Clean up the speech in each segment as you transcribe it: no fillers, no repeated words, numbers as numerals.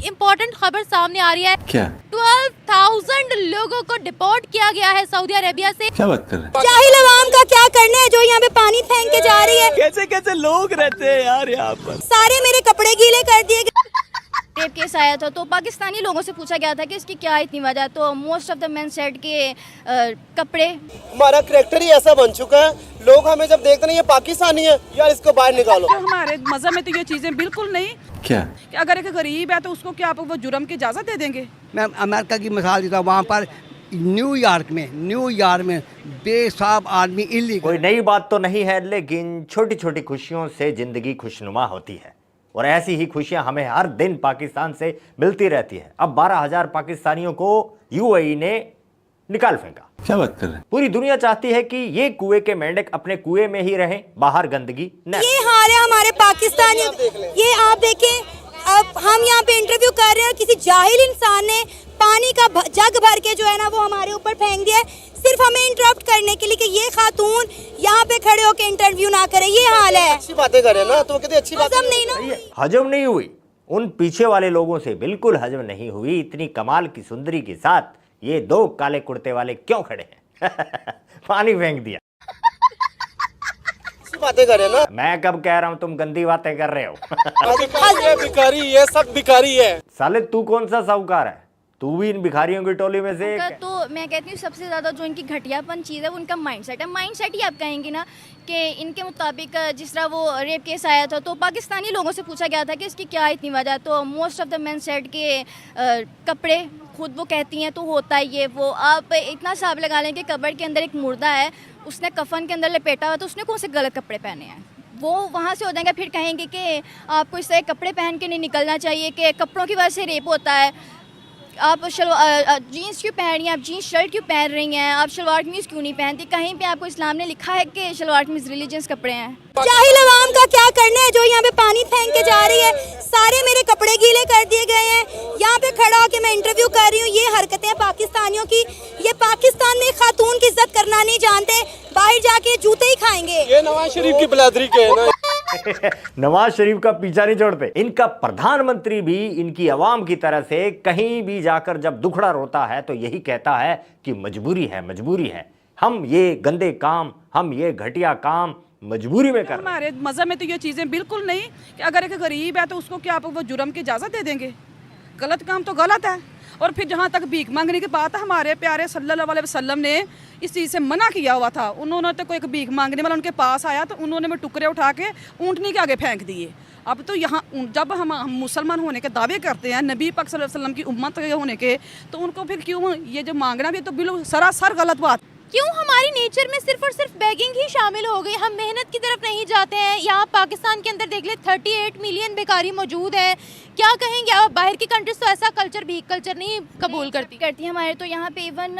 Important खबर सामने आ रही है। क्या 12,000 लोगों को डिपोर्ट किया गया है सऊदी अरेबिया से। क्या बात कर रहे हैं? जाहिल अवाम का क्या करना है जो यहाँ पे पानी फेंक के जा रही है। कैसे कैसे लोग रहते हैं यार यहाँ पर। सारे मेरे कपड़े गीले कर दिए गए। रेप केस आया था तो पाकिस्तानी लोगों से पूछा गया था कि इसकी क्या इतनी वजह है, तो most of the main said के कपड़े। हमारा करैक्टर ही ऐसा बन चुका है, लोग हमें जब देखते नहीं ये पाकिस्तानी है यार इसको बाहर निकालो। हमारे मज़हब में तो ये चीज़ें बिल्कुल नहीं। क्या कि अगर एक गरीब है तो उसको क्या आप वो जुर्म की इजाज़त दे देंगे। मैं अमेरिका की मिसाल देता हूँ, वहाँ पर न्यूयॉर्क में बेसाब आदमी इलीगल। कोई नई बात तो नहीं है, लेकिन छोटी छोटी खुशियों से जिंदगी खुशनुमा होती है और ऐसी ही खुशियां हमें हर दिन पाकिस्तान से मिलती रहती है। अब 12,000 पाकिस्तानियों को यूएई ने निकाल फेंका। क्या बात कर रहे हैं? पूरी दुनिया चाहती है कि ये कुएं के मेंढक अपने कुएं में ही रहें, बाहर गंदगी न। ये हाल है हमारे पाकिस्तानियों। ये आप देखें, अब हम यहाँ पे इंटरव्यू कर रहे हैं और किसी जाहिल इंसान ने पानी का जग भर के जो है ना वो हमारे ऊपर फेंक दिया है, सिर्फ हमें इंटरप्ट करने के लिए कि ये खातून यहाँ पे खड़े होकर इंटरव्यू ना करे। ये हाल है। अच्छी बातें करे ना तो कितनी अच्छी बात हजम नहीं ना। हजम नहीं हुई, उन पीछे वाले लोगों से बिल्कुल हजम नहीं हुई। इतनी कमाल की सुंदरी के साथ ये दो काले कुर्ते वाले क्यों खड़े हैं? पानी फेंक दिया। अच्छी बातें करे ना। मैं कब कह रहा हूं तुम गंदी बातें कर रहे हो? भिखारी ये सब भिखारी है। साले तू कौन सा साहूकार है? तू भी इन भिखारियों की टोली में से एक है। तो मैं कहती हूँ सबसे ज़्यादा जो इनकी घटियापन चीज़ है वो उनका माइंडसेट है। माइंडसेट ही आप कहेंगे ना कि इनके मुताबिक जिस तरह वो रेप केस आया था तो पाकिस्तानी लोगों से पूछा गया था कि इसकी क्या इतनी वजह है, तो most of the main said के कपड़े खुद वो कहती हैं तो होता है ये वो। आप इतना हिसाब लगा लें कि कब्र के अंदर एक मुर्दा है, उसने कफन के अंदर लपेटा हुआ तो उसने कौन से गलत कपड़े पहने हैं। वो वहाँ से हो जाएंगे, फिर कहेंगे कि आपको इस तरह कपड़े पहन के नहीं निकलना चाहिए, कि कपड़ों की वजह से रेप होता है। आप जीन्स क्यों पहन रही हैं, आप जीन्स शर्ट क्यों पहन रही हैं, आप शलवार कमीज़ क्यों नहीं पहनती? कहीं पे आपको इस्लाम ने लिखा है कि शलवार कमीज़ रिलीजियस कपड़े हैं। जाहिल अवाम का क्या करना है जो यहाँ पे पानी फेंक के जा रही है। सारे मेरे कपड़े गीले कर दिए गए हैं। यहाँ पे खड़ा होके मैं इंटरव्यू कर रही हूँ। ये हरकतें पाकिस्तानियों की। ये पाकिस्तान में खातून की इज्जत करना नहीं जानते, बाहर जाके जूते ही खाएंगे। ये नवाज शरीफ की बलादरी के है ना। नवाज शरीफ का पीछा नहीं छोड़ते। इनका प्रधानमंत्री भी इनकी आवाम की तरह से कहीं भी जाकर जब दुखड़ा रोता है तो यही कहता है कि मजबूरी है, मजबूरी है। हम ये गंदे काम, हम ये घटिया काम मजबूरी में कर रहे हैं। हमारे मज़हब में तो ये चीज़ें बिल्कुल नहीं। कि अगर एक गरीब है तो उसको क्या आप वो जुर्म की इजाज़त दे देंगे। गलत काम तो गलत है। और फिर जहाँ तक भीख मांगने की बात है, हमारे प्यारे सल्लल्लाहु अलैहि वसल्लम ने इस चीज़ से मना किया हुआ था। उन्होंने तो कोई भीख मांगने वाला उनके पास आया तो उन्होंने वो टुकड़े उठा के ऊँटनी के आगे फेंक दिए। अब तो यहाँ जब हम मुसलमान होने के दावे करते हैं, नबी पाक सल्लल्लाहु अलैहि वसल्लम की उम्मत के होने के, तो उनको फिर क्यों ये जो मांगना भी तो बिल्कुल सरासर गलत बात। क्यों हमारी नेचर में सिर्फ और सिर्फ बेगिंग ही शामिल हो गई? हम मेहनत की तरफ नहीं जाते हैं। यहाँ पाकिस्तान के अंदर देख ले 38 मिलियन बेकारी मौजूद है। क्या कहेंगे आप? बाहर की कंट्रीज तो ऐसा कल्चर, भीख कल्चर नहीं कबूल करती। हमारे तो यहाँ पे इवन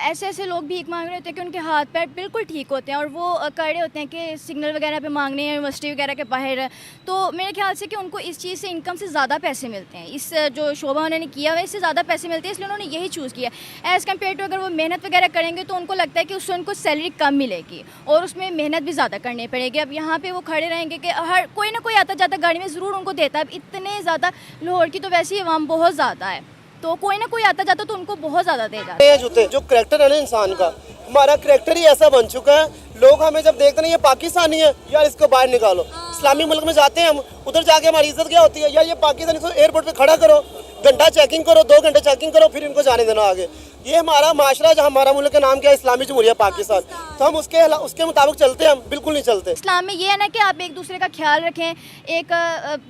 ऐसे ऐसे लोग भीख मांग रहे होते हैं कि उनके हाथ पैर बिल्कुल ठीक होते हैं और वो खड़े होते हैं कि सिग्नल वगैरह पे मांगने हैं, यूनिवर्सिटी वगैरह के बाहर। तो मेरे ख्याल से कि उनको इस चीज़ से इनकम से ज़्यादा पैसे मिलते हैं। इस जो शोभा उन्होंने किया हुआ है इससे ज़्यादा पैसे मिलते हैं, इसलिए उन्होंने यही चूज़ किया। एज़ कम्पेयर टू अगर वो मेहनत वगैरह करेंगे तो उनको लगता है कि उससे उनको सैलरी कम मिलेगी और उसमें मेहनत भी ज़्यादा करनी पड़ेगी। अब यहाँ पे वो खड़े रहेंगे कि हर कोई ना कोई आता जाता गाड़ी में ज़रूर उनको देता है। अब इतने ज़्यादा लाहौर की तो वैसे ही आवाम बहुत ज़्यादा है, तो कोई ना कोई आता जाता तो उनको बहुत ज़्यादा देता है। जूते जो करैक्टर है ना इंसान का, हमारा करैक्टर ही ऐसा बन चुका है, लोग हमें जब देखते नहीं ये पाकिस्तानी है यार इसको बाहर निकालो। इस्लामी मुल्क में जाते हैं हम, उधर जाके हमारी इज्जत क्या होती है यार ये पाकिस्तानी को एयरपोर्ट पे खड़ा करो, घंटा चेकिंग करो, 2 घंटे चेकिंग करो, फिर इनको जाने देना आगे। ये हमारा माशरा, जहाँ हमारा मुल्क का नाम क्या है, इस्लामी जमहूरिया पाकिस्तान, तो हम उसके मुताबिक चलते हैं। हम बिल्कुल नहीं चलते। इस्लाम में ये है ना कि आप एक दूसरे का ख्याल रखें। एक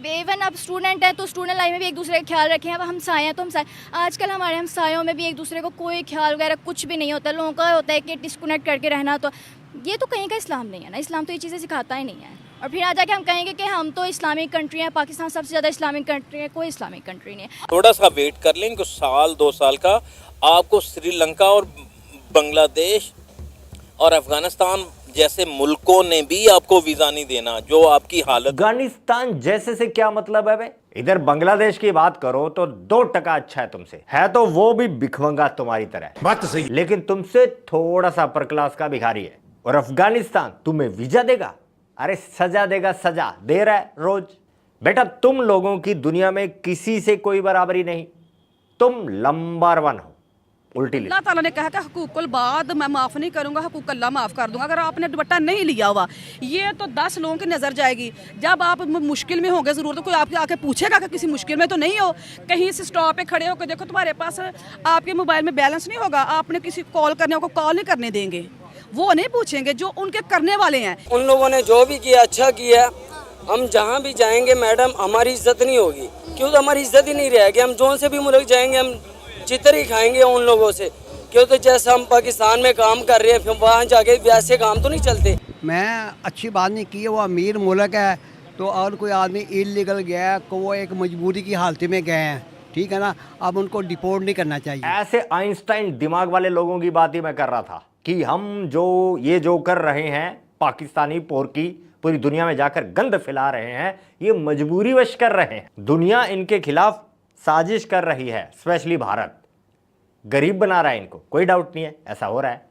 इवन आप स्टूडेंट हैं तो स्टूडेंट लाइफ में भी एक दूसरे का ख्याल रखें। अब हमसाए हैं तो हमसाए, आजकल हमारे हमसायों में भी एक दूसरे को कोई ख्याल वगैरह कुछ भी नहीं होता। लोगों का होता है कि डिस्कनेक्ट करके रहना, तो ये तो कहीं का इस्लाम नहीं है ना। इस्लाम तो ये चीज़ें सिखाता ही नहीं है। और फिर आ जाके हम कहेंगे कि हम तो इस्लामिक कंट्री है, पाकिस्तान सबसे ज़्यादा इस्लामिक कंट्री है। कोई इस्लामिक कंट्री नहीं है। थोड़ा सा वेट कर लें, कुछ साल 2 साल का आपको श्रीलंका और बांग्लादेश और अफगानिस्तान जैसे मुल्कों ने भी आपको वीजा नहीं देना। जो आपकी हालत। अफगानिस्तान जैसे से क्या मतलब है बे? इधर बांग्लादेश की बात करो तो 2% अच्छा है तुमसे, है तो वो भी भिखमंगा तुम्हारी तरह। बात तो सही, लेकिन तुमसे थोड़ा सा अपर क्लास का भिखारी है। और अफगानिस्तान तुम्हें वीजा देगा? अरे सजा देगा, सजा दे रहा है रोज। बेटा तुम लोगों की दुनिया में किसी से कोई बराबरी नहीं, तुम नंबर 1 हो। उल्टी अल्लाह ताला ने कहा कि हकूकुल बाद मैं माफ़ नहीं करूंगा, हकूक अल्लाह माफ़ कर दूंगा। अगर आपने दुपट्टा नहीं लिया हुआ, ये तो 10 लोगों की नज़र जाएगी। जब आप मुश्किल में होंगे, ज़रूर तो कोई आपके आके पूछेगा कि किसी मुश्किल में तो नहीं हो। कहीं से स्टॉप पे खड़े होकर देखो, तुम्हारे पास आपके मोबाइल में बैलेंस नहीं होगा, आपने किसी को कॉल करने को कॉल नहीं करने देंगे। वो नहीं पूछेंगे जो उनके करने वाले हैं। उन लोगों ने जो भी किया अच्छा किया। हम जहाँ भी जाएंगे मैडम हमारी इज्जत नहीं होगी, क्यों तो हमारी इज्जत ही नहीं रहेगी। हम जोन से भी मुल्क जाएंगे हम चितर ही खाएंगे उन लोगों से, क्यों तो जैसे हम पाकिस्तान में काम कर रहे हैं फिर वहाँ जाके वैसे काम तो नहीं चलते। मैं अच्छी बात नहीं की है, वो अमीर मुल्क है तो और कोई आदमी इलीगल गया है को वो एक मजबूरी की हालत में गए हैं, ठीक है ना, अब उनको डिपोर्ट नहीं करना चाहिए। ऐसे आइंस्टाइन दिमाग वाले लोगों की बात ही मैं कर रहा था कि हम जो कर रहे हैं, पाकिस्तानी पोरकी पूरी दुनिया में जाकर गंद फैला रहे हैं, ये मजबूरीवश कर रहे हैं। दुनिया इनके खिलाफ साजिश कर रही है, स्पेशली भारत गरीब बना रहा है इनको, कोई डाउट नहीं है, ऐसा हो रहा है।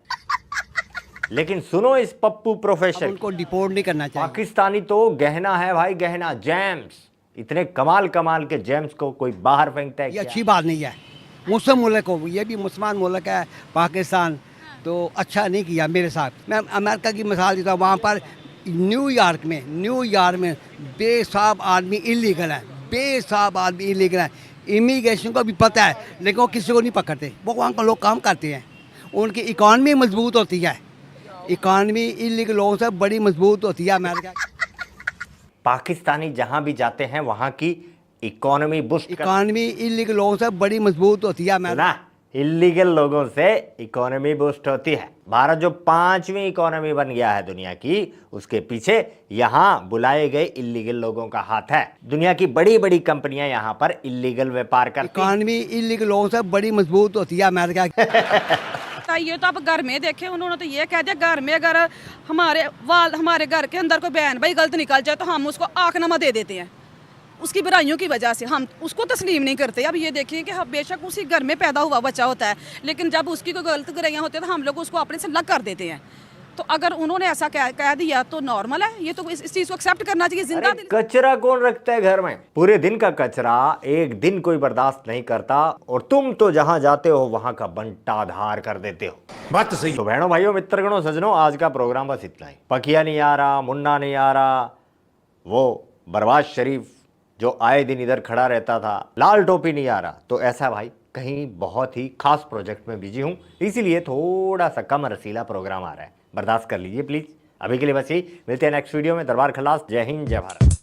लेकिन सुनो इस पप्पू प्रोफेसर, उनको डिपोर्ट नहीं करना चाहिए। पाकिस्तानी तो गहना है भाई, गहना, जेम्स, इतने कमाल कमाल के जेम्स को कोई बाहर फेंकता है ये क्या? अच्छी बात नहीं है। मुस्लिम मुल्क हो, ये भी मुसलमान मुल्क है पाकिस्तान, तो अच्छा नहीं किया मेरे साथ। मैं अमेरिका की मिसाल देता हूँ, वहाँ पर न्यूयॉर्क में बेसाब आदमी इलीगल है, बेसाब आदमी इलीगल है। इमिग्रेशन को भी पता है लेकिन वो किसी को नहीं पकड़ते, वो वहाँ का लोग काम करते हैं, उनकी इकॉनमी मजबूत होती है। इकॉनमी इलीगल लोगों से बड़ी मजबूत होती है अमेरिका। पाकिस्तानी जहां भी जाते हैं वहां की इकोनॉमी बूस्ट इकॉनमी इलीगल लोगों से बड़ी मजबूत होती है अमेरिका। ना, इलीगल लोगों से इकोनॉमी बूस्ट होती है। भारत जो 5वीं इकोनॉमी बन गया है दुनिया की, उसके पीछे यहाँ बुलाए गए इलीगल लोगों का हाथ है। दुनिया की बड़ी बड़ी कंपनियां यहाँ पर इलीगल व्यापार करती हैं। इकॉनमी इलीगल लोगों से बड़ी मजबूत होती है अमेरिका की। ये तो आप घर में देखे, उन्होंने तो ये कह दिया घर में अगर हमारे घर के अंदर कोई बहन भाई गलत निकल जाए तो हम उसको आखनामा दे देते हैं। उसकी बुराइयों की वजह से हम उसको तस्लीम नहीं करते। अब ये देखिए कि हम बेशक उसी घर में पैदा हुआ बच्चा होता है, लेकिन जब उसकी कोई गलत बुराइयां होती हैं तो हम लोग उसको अपने से अलग कर देते हैं। तो अगर उन्होंने ऐसा कह दिया तो नॉर्मल है, ये तो इस चीज़ को एक्सेप्ट करना चाहिए। जिंदा अरे कचरा कौन रखता है घर में? पूरे दिन का कचरा एक दिन कोई बर्दाश्त नहीं करता, और तुम तो जहां जाते हो वहां का बंटाधार कर देते हो। बात तो सही। तो बहनों भाइयों मित्रगणों सज्जनों, आज का प्रोग्राम बस इतना ही। पकिया नहीं आ रहा, मुन्ना नहीं आ रहा, वो बरवाज शरीफ जो आए दिन इधर खड़ा रहता था, लाल टोपी नहीं आ रहा, तो ऐसा भाई कहीं बहुत ही खास प्रोजेक्ट में बिजी हूं, इसीलिए थोड़ा सा कम रसीला प्रोग्राम आ रहा है, बर्दाश्त कर लीजिए प्लीज। अभी के लिए बस यही, मिलते हैं नेक्स्ट वीडियो में। दरबार खलास, जय हिंद जय भारत।